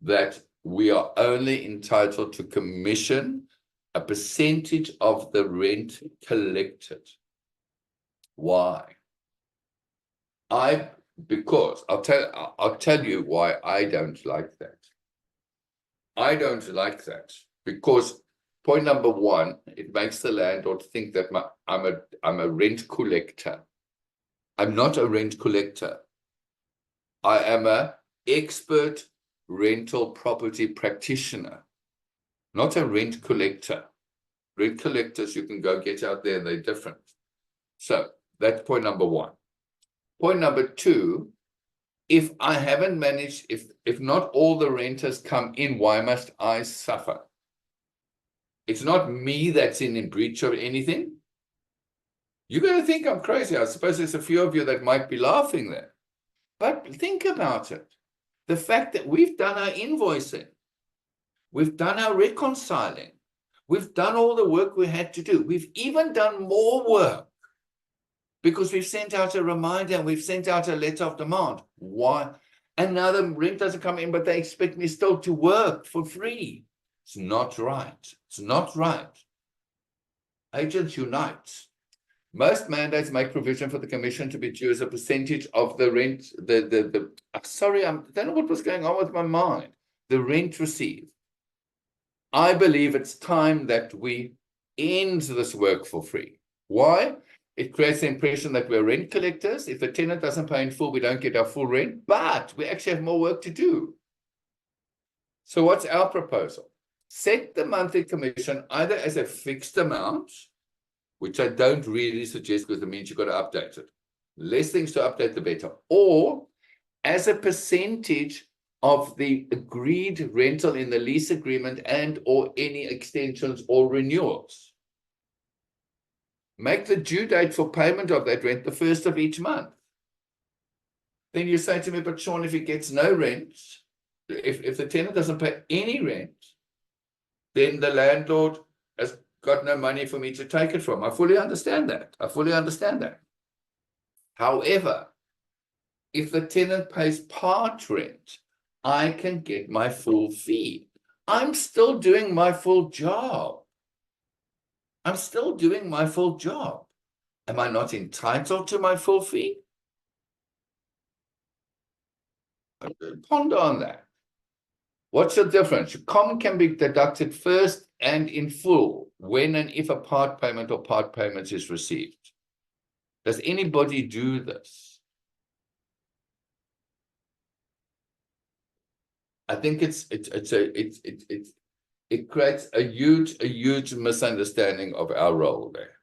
that we are only entitled to commission a percentage of the rent collected? Why? Because I'll tell you why I don't like that. I don't like that because point number one, it makes the landlord think that I'm a rent collector. I'm not a rent collector. I am an expert rental property practitioner, not a rent collector. Rent collectors you can go get out there and they're different. So that's point number one. Point number two, if I haven't managed, if not all the renters come in, why must I suffer? It's not me that's in breach of anything. You're going to think I'm crazy. I suppose there's a few of you that might be laughing there. But think about it. The fact that we've done our invoicing, we've done our reconciling, we've done all the work we had to do. We've even done more work because we've sent out a reminder and we've sent out a letter of demand. Why? And now the rent doesn't come in, but they expect me still to work for free. It's not right. It's not right. Agents unite. Most mandates make provision for the commission to be due as a percentage of the rent, sorry, I don't know what was going on with my mind. The rent received. I believe it's time that we end this work for free. Why? It creates the impression that we're rent collectors. If the tenant doesn't pay in full, we don't get our full rent, but we actually have more work to do. So what's our proposal? Set the monthly commission either as a fixed amount, which I don't really suggest because it means you've got to update it. Less things to update, the better. Or as a percentage of the agreed rental in the lease agreement and or any extensions or renewals. Make the due date for payment of that rent the first of each month. Then you say to me, but Sean, if he gets no rent, if the tenant doesn't pay any rent, then the landlord has got no money for me to take it from. I fully understand that. I fully understand that. However, if the tenant pays part rent, I can get my full fee. I'm still doing my full job. I'm still doing my full job. Am I not entitled to my full fee? Ponder on that. What's the difference? Your common can be deducted first and in full when and if a part payment or part payment is received. Does anybody do this? I think it creates a huge misunderstanding of our role there.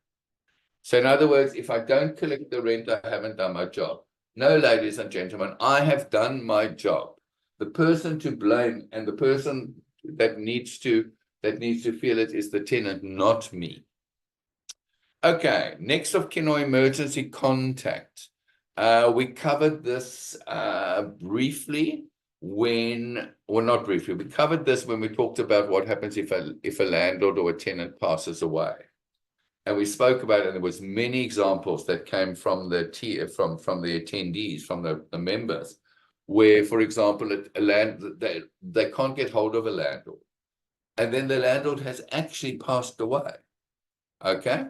So in other words, if I don't collect the rent, I haven't done my job. No, ladies and gentlemen, I have done my job. The person to blame and the person that needs to feel it is the tenant, not me. Okay, next of kin or emergency contact. We covered this briefly not briefly, we covered this when we talked about what happens if a landlord or a tenant passes away. And we spoke about it, and there was many examples that came from the attendees, from the members, where, for example, they can't get hold of a landlord. And then the landlord has actually passed away. Okay?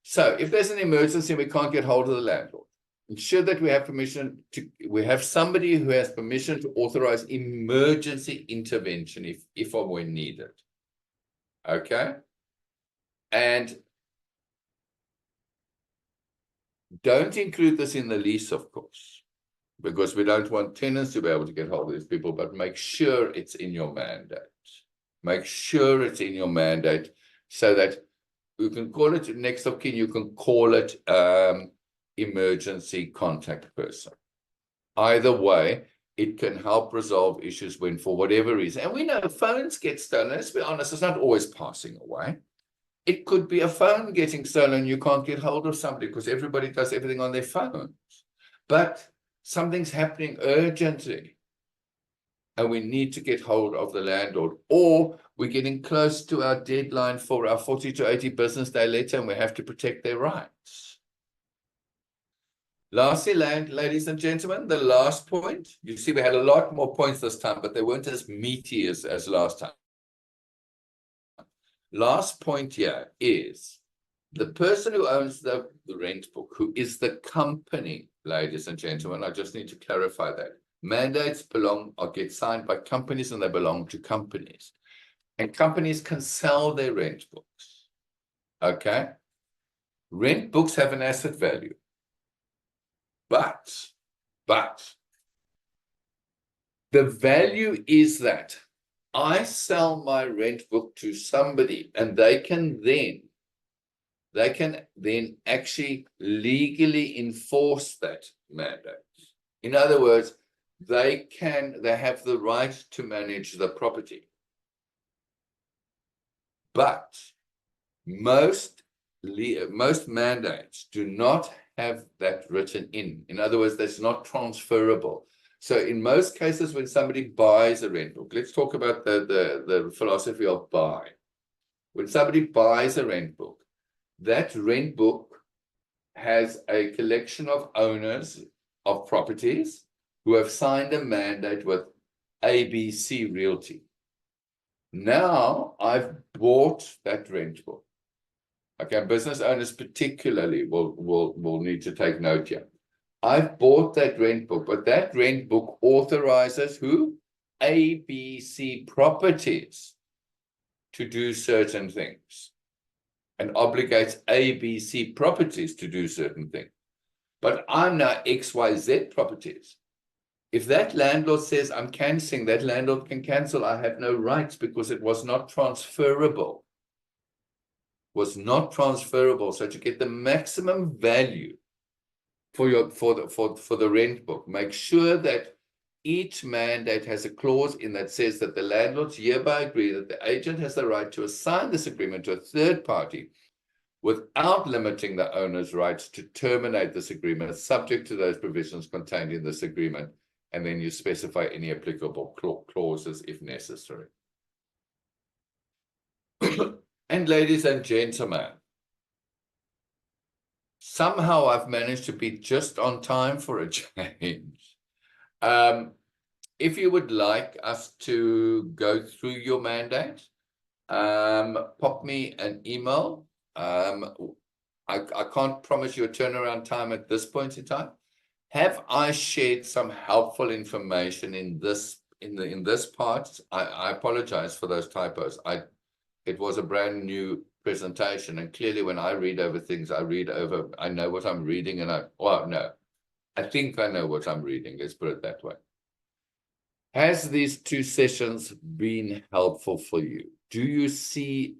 So if there's an emergency and we can't get hold of the landlord, ensure that we have somebody who has permission to authorize emergency intervention if or when needed. Okay? And don't include this in the lease, of course, because we don't want tenants to be able to get hold of these people, but make sure it's in your mandate. Make sure it's in your mandate so that you can call it next of kin, you can call it emergency contact person. Either way, it can help resolve issues when, for whatever reason, and we know phones get stolen. Let's be honest, it's not always passing away. It could be a phone getting stolen. You can't get hold of somebody because everybody does everything on their phones. But something's happening urgently, and we need to get hold of the landlord, or we're getting close to our deadline for our 40 to 80 business day letter, and we have to protect their rights. Lastly, ladies and gentlemen, the last point. You see, we had a lot more points this time, but they weren't as meaty as last time. Last point here is the person who owns the rent book, who is the company, ladies and gentlemen. I just need to clarify that. Mandates get signed by companies, and they belong to companies. And companies can sell their rent books. Okay? Rent books have an asset value. But the value is that I sell my rent book to somebody, and they can then actually legally enforce that mandate. In other words, they have the right to manage the property. But most mandates do not have that written in. In other words, that's not transferable. So in most cases, when somebody buys a rent book, let's talk about the philosophy of buy. When somebody buys a rent book, that rent book has a collection of owners of properties who have signed a mandate with ABC Realty. Now I've bought that rent book. Okay, business owners particularly will need to take note here. I've bought that rent book, but that rent book authorizes who? ABC Properties to do certain things and obligates A, B, C properties to do certain things. But I'm now XYZ properties. If that landlord says I'm cancelling, that landlord can cancel. I have no rights because it was not transferable. Was not transferable. So to get the maximum value for the rent book, make sure that each mandate has a clause in that says that the landlords hereby agree that the agent has the right to assign this agreement to a third party without limiting the owner's rights to terminate this agreement, subject to those provisions contained in this agreement, and then you specify any applicable clauses if necessary. And ladies and gentlemen, somehow I've managed to be just on time for a change. If you would like us to go through your mandate, pop me an email. I can't promise you a turnaround time at this point in time. Have I shared some helpful information in this part? I apologize for those typos. It was a brand new presentation, and clearly when I read over things, I know what I'm reading, and I think I know what I'm reading. Let's put it that way. Has these 2 sessions been helpful for you? Do you see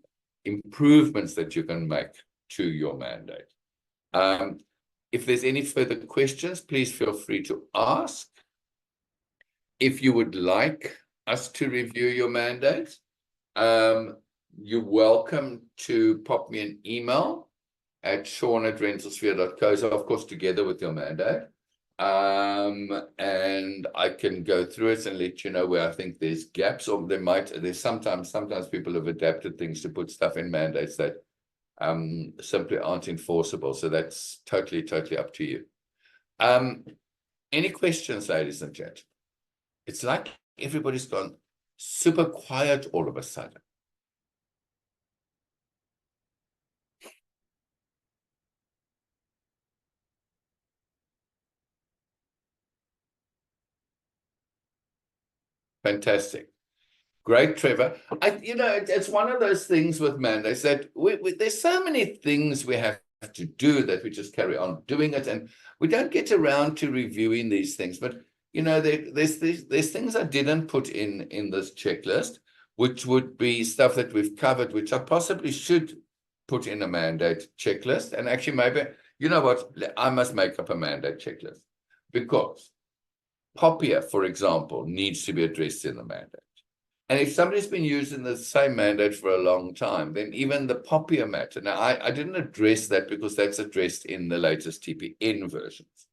improvements that you can make to your mandate? If there's any further questions, please feel free to ask. If you would like us to review your mandate, you're welcome to pop me an email at sean@rentalsphere.co, so of course together with your mandate. And I can go through it and let you know where I think there's gaps, or there's sometimes people have adapted things to put stuff in mandates that simply aren't enforceable. So that's totally up to you. Any questions, ladies and gentlemen? It's like everybody's gone super quiet all of a sudden. Fantastic. Great, Trevor. It's one of those things with mandates that there's so many things we have to do that we just carry on doing it, and we don't get around to reviewing these things. But there's things I didn't put in this checklist, which would be stuff that we've covered, which I possibly should put in a mandate checklist. And actually, maybe I must make up a mandate checklist, because POPIA, for example, needs to be addressed in the mandate. And if somebody's been using the same mandate for a long time, then even the POPIA matter. Now, I didn't address that because that's addressed in the latest TPN versions.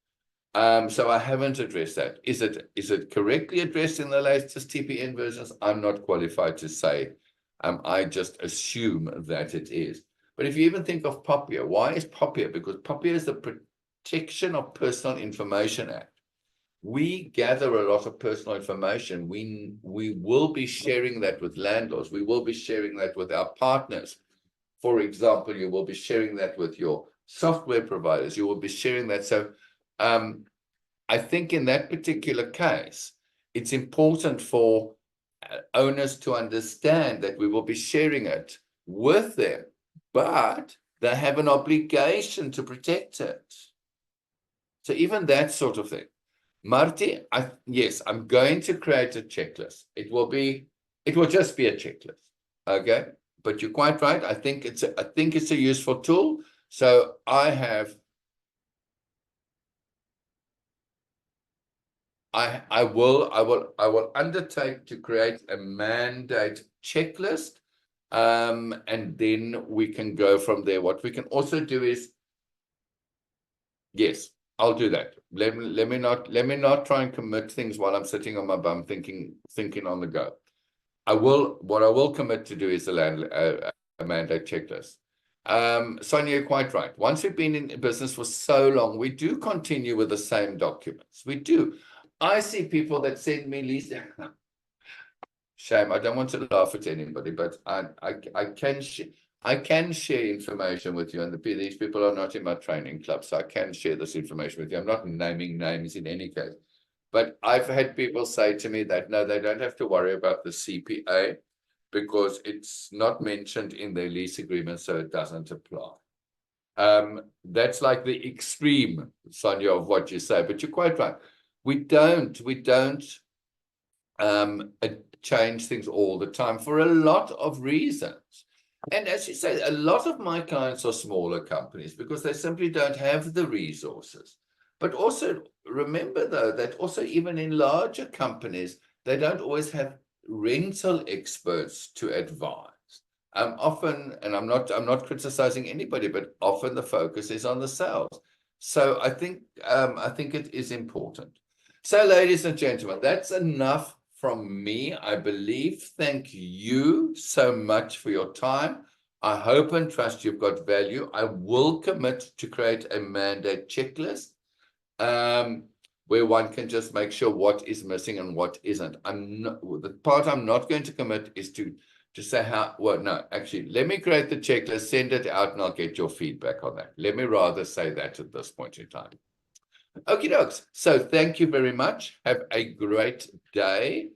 So I haven't addressed that. Is it correctly addressed in the latest TPN versions? I'm not qualified to say. I just assume that it is. But if you even think of POPIA, why is POPIA? Because POPIA is the Protection of Personal Information Act. We gather a lot of personal information. We will be sharing that with landlords. We will be sharing that with our partners. For example, you will be sharing that with your software providers. You will be sharing that. So I think in that particular case, it's important for owners to understand that we will be sharing it with them, but they have an obligation to protect it. So even that sort of thing. Marty, yes, I'm going to create a checklist. It will just be a checklist, okay? But you're quite right. I think it's a useful tool. So I will undertake to create a mandate checklist, and then we can go from there. What we can also do is, yes, I'll do that. Let me not try and commit things while I'm sitting on my bum thinking on the go. What I will commit to do is a mandate checklist. Sonia, you're quite right. Once we've been in business for so long, we do continue with the same documents. We do. I see people that send me leads. Shame. I don't want to laugh at anybody, but I can share information with you, and these people are not in my training club, so I can share this information with you. I'm not naming names in any case, but I've had people say to me that, no, they don't have to worry about the CPA. because it's not mentioned in their lease agreement, so it doesn't apply. That's like the extreme, Sonia, of what you say, but you're quite right. We don't change things all the time for a lot of reasons. And as you say, a lot of my clients are smaller companies because they simply don't have the resources. But also remember, though, that also even in larger companies, they don't always have rental experts to advise. Often, and I'm not criticizing anybody, but often the focus is on the sales. So I think it is important. So, ladies and gentlemen, that's enough from me, I believe. Thank you so much for your time. I hope and trust you've got value. I will commit to create a mandate checklist where one can just make sure what is missing and what isn't. The part I'm not going to commit is to say how, well, no, actually, let me create the checklist, send it out, and I'll get your feedback on that. Let me rather say that at this point in time. Okie dokes. So thank you very much. Have a great day.